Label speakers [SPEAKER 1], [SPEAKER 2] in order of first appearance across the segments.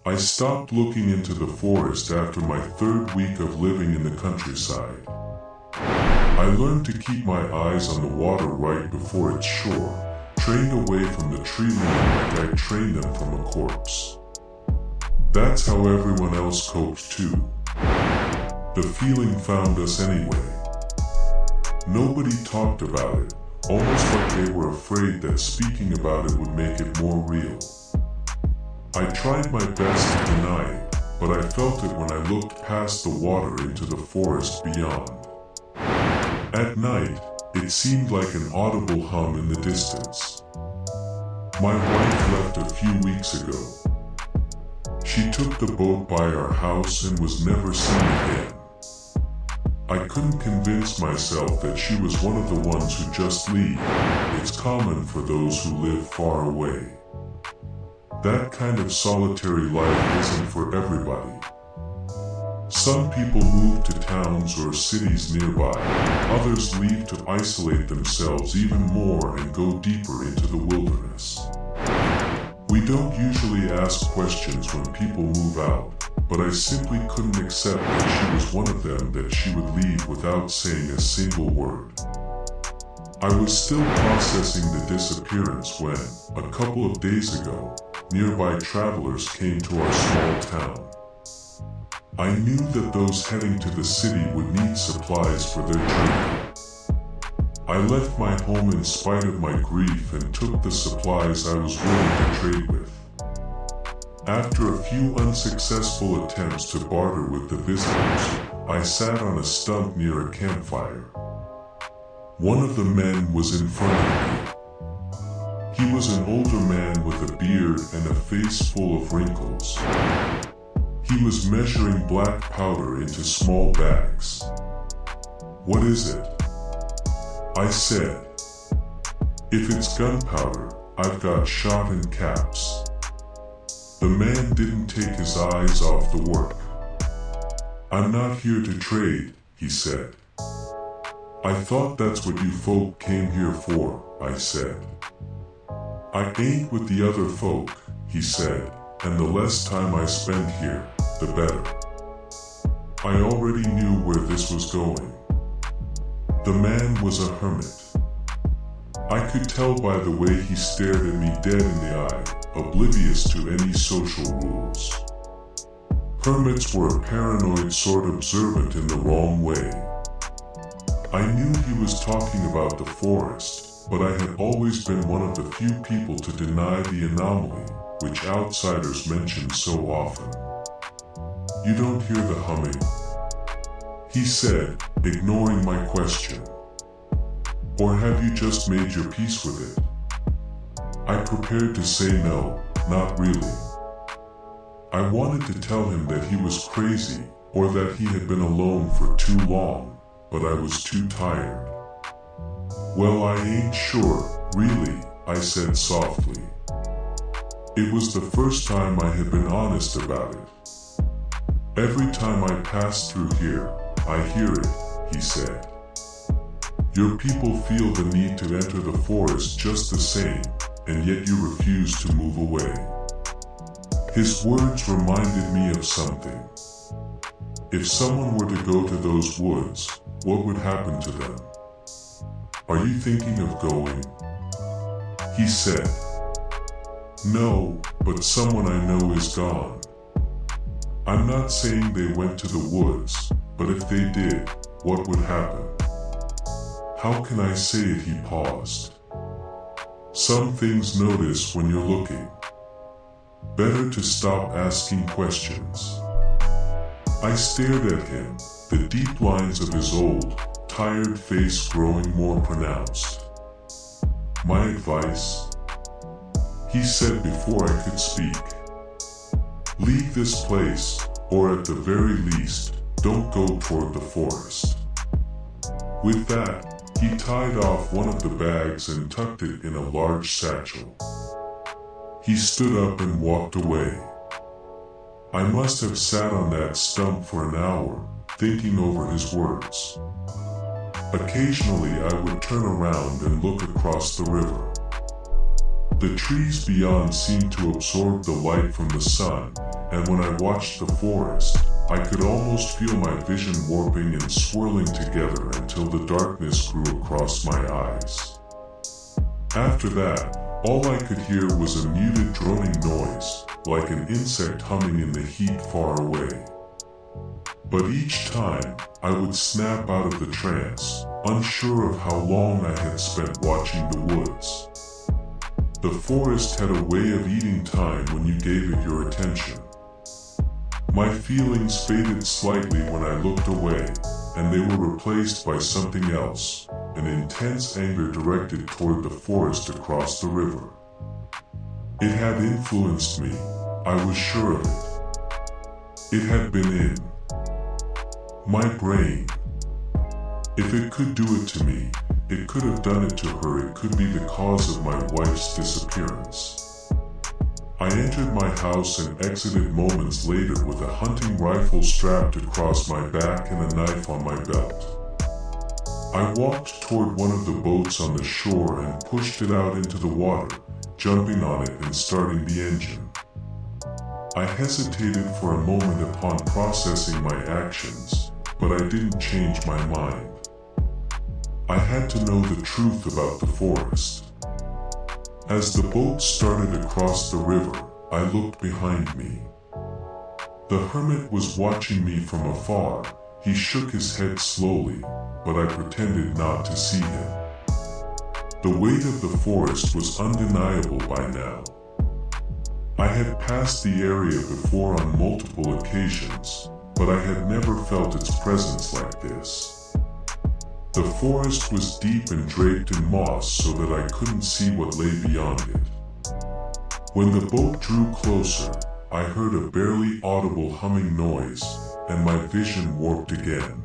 [SPEAKER 1] I stopped looking into the forest after my third week of living in the countryside. I learned to keep my eyes on the water right before its shore, trained away from the tree limb like I trained them from a corpse. That's how everyone else coped too. The feeling found us anyway. Nobody talked about it, almost like they were afraid that speaking about it would make it more real. I tried my best to deny it, but I felt it when I looked past the water into the forest beyond. At night, it seemed like an audible hum in the distance. My wife left a few weeks ago. She took the boat by our house and was never seen again. I couldn't convince myself that she was one of the ones who just leave. It's common for those who live far away. That kind of solitary life isn't for everybody. Some people move to towns or cities nearby. Others leave to isolate themselves even more and go deeper into the wilderness. We don't usually ask questions when people move out, but I simply couldn't accept that she was one of them, that she would leave without saying a single word. I was still processing the disappearance when, a couple of days ago, nearby travelers came to our small town. I knew that those heading to the city would need supplies for their journey. I left my home in spite of my grief and took the supplies I was willing to trade with. After a few unsuccessful attempts to barter with the visitors, I sat on a stump near a campfire. One of the men was in front of me. He was an older man with a beard and a face full of wrinkles. He was measuring black powder into small bags. "What is it?" I said. "If it's gunpowder, I've got shot and caps." The man didn't take his eyes off the work. "I'm not here to trade," he said. "I thought that's what you folk came here for," I said. "I ain't with the other folk," he said, "and the less time I spend here, the better." I already knew where this was going. The man was a hermit. I could tell by the way he stared at me dead in the eye, oblivious to any social rules. Hermits were a paranoid sort, observant in the wrong way. I knew he was talking about the forest, but I had always been one of the few people to deny the anomaly, which outsiders mention so often. "You don't hear the humming?" he said, ignoring my question. "Or have you just made your peace with it?" I prepared to say no, not really. I wanted to tell him that he was crazy, or that he had been alone for too long, but I was too tired. "Well, I ain't sure, really," I said softly. It was the first time I had been honest about it. "Every time I pass through here, I hear it," he said. "Your people feel the need to enter the forest just the same, and yet you refuse to move away." His words reminded me of something. If someone were to go to those woods, what would happen to them? "Are you thinking of going?" he said. "No, but someone I know is gone." I'm not saying they went to the woods, but if they did, what would happen? How can I say it? He paused. "Some things notice when you're looking. Better to stop asking questions." I stared at him, the deep lines of his old, tired face growing more pronounced. "My advice?" he said before I could speak. "Leave this place, or at the very least, don't go toward the forest." With that, he tied off one of the bags and tucked it in a large satchel. He stood up and walked away. I must have sat on that stump for an hour, thinking over his words. Occasionally I would turn around and look across the river. The trees beyond seemed to absorb the light from the sun, and when I watched the forest, I could almost feel my vision warping and swirling together until the darkness grew across my eyes. After that, all I could hear was a muted droning noise, like an insect humming in the heat far away. But each time, I would snap out of the trance, unsure of how long I had spent watching the woods. The forest had a way of eating time when you gave it your attention. My feelings faded slightly when I looked away, and they were replaced by something else, an intense anger directed toward the forest across the river. It had influenced me, I was sure of it. It had been in my brain. If it could do it to me, it could have done it to her. It could be the cause of my wife's disappearance. I entered my house and exited moments later with a hunting rifle strapped across my back and a knife on my belt. I walked toward one of the boats on the shore and pushed it out into the water, jumping on it and starting the engine. I hesitated for a moment upon processing my actions, but I didn't change my mind. I had to know the truth about the forest. As the boat started across the river, I looked behind me. The hermit was watching me from afar. He shook his head slowly, but I pretended not to see him. The weight of the forest was undeniable by now. I had passed the area before on multiple occasions, but I had never felt its presence like this. The forest was deep and draped in moss so that I couldn't see what lay beyond it. When the boat drew closer, I heard a barely audible humming noise, and my vision warped again.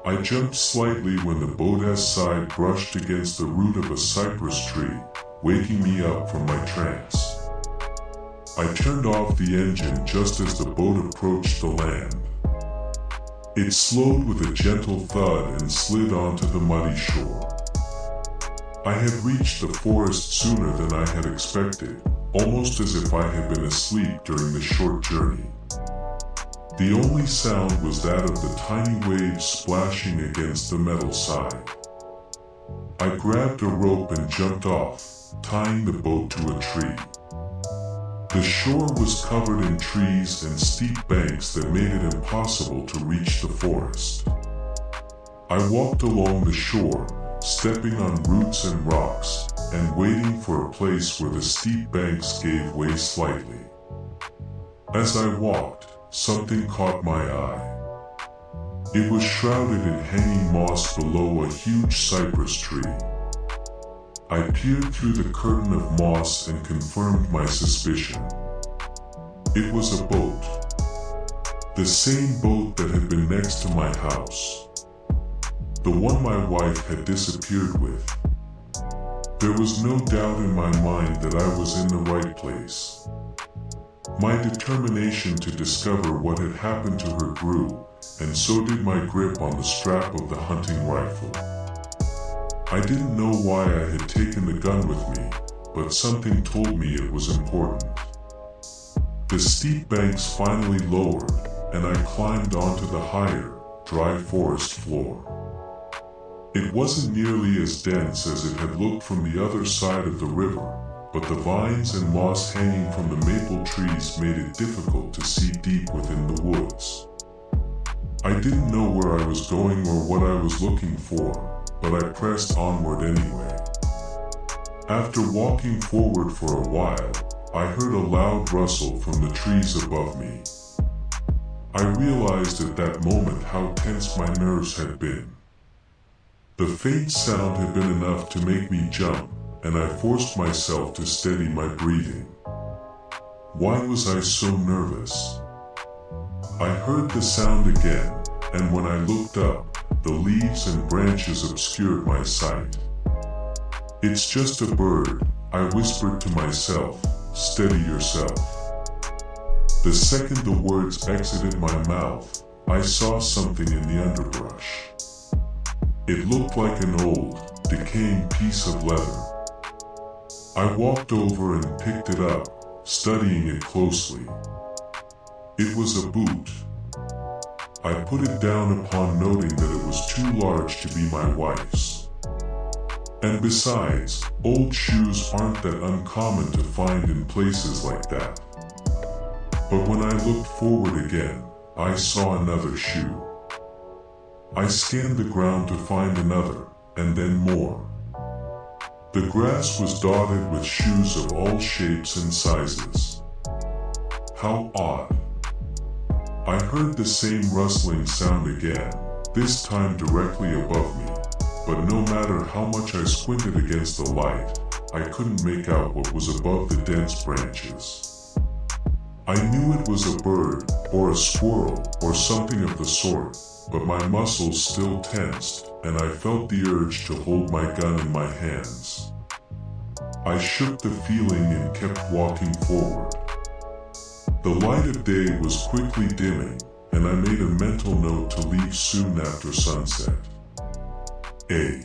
[SPEAKER 1] I jumped slightly when the boat's side brushed against the root of a cypress tree, waking me up from my trance. I turned off the engine just as the boat approached the land. It slowed with a gentle thud and slid onto the muddy shore. I had reached the forest sooner than I had expected, almost as if I had been asleep during the short journey. The only sound was that of the tiny waves splashing against the metal side. I grabbed a rope and jumped off, tying the boat to a tree. The shore was covered in trees and steep banks that made it impossible to reach the forest. I walked along the shore, stepping on roots and rocks, and waiting for a place where the steep banks gave way slightly. As I walked, something caught my eye. It was shrouded in hanging moss below a huge cypress tree. I peered through the curtain of moss and confirmed my suspicion. It was a boat. The same boat that had been next to my house. The one my wife had disappeared with. There was no doubt in my mind that I was in the right place. My determination to discover what had happened to her grew, and so did my grip on the strap of the hunting rifle. I didn't know why I had taken the gun with me, but something told me it was important. The steep banks finally lowered, and I climbed onto the higher, dry forest floor. It wasn't nearly as dense as it had looked from the other side of the river, but the vines and moss hanging from the maple trees made it difficult to see deep within the woods. I didn't know where I was going or what I was looking for, but I pressed onward anyway. After walking forward for a while, I heard a loud rustle from the trees above me. I realized at that moment how tense my nerves had been. The faint sound had been enough to make me jump, and I forced myself to steady my breathing. Why was I so nervous? I heard the sound again, and when I looked up, the leaves and branches obscured my sight. "It's just a bird," I whispered to myself, "steady yourself." The second the words exited my mouth, I saw something in the underbrush. It looked like an old, decaying piece of leather. I walked over and picked it up, studying it closely. It was a boot. I put it down upon noting that it was too large to be my wife's. And besides, old shoes aren't that uncommon to find in places like that. But when I looked forward again, I saw another shoe. I scanned the ground to find another, and then more. The grass was dotted with shoes of all shapes and sizes. How odd. I heard the same rustling sound again, this time directly above me, but no matter how much I squinted against the light, I couldn't make out what was above the dense branches. I knew it was a bird, or a squirrel, or something of the sort, but my muscles still tensed, and I felt the urge to hold my gun in my hands. I shook the feeling and kept walking forward. The light of day was quickly dimming, and I made a mental note to leave soon after sunset. A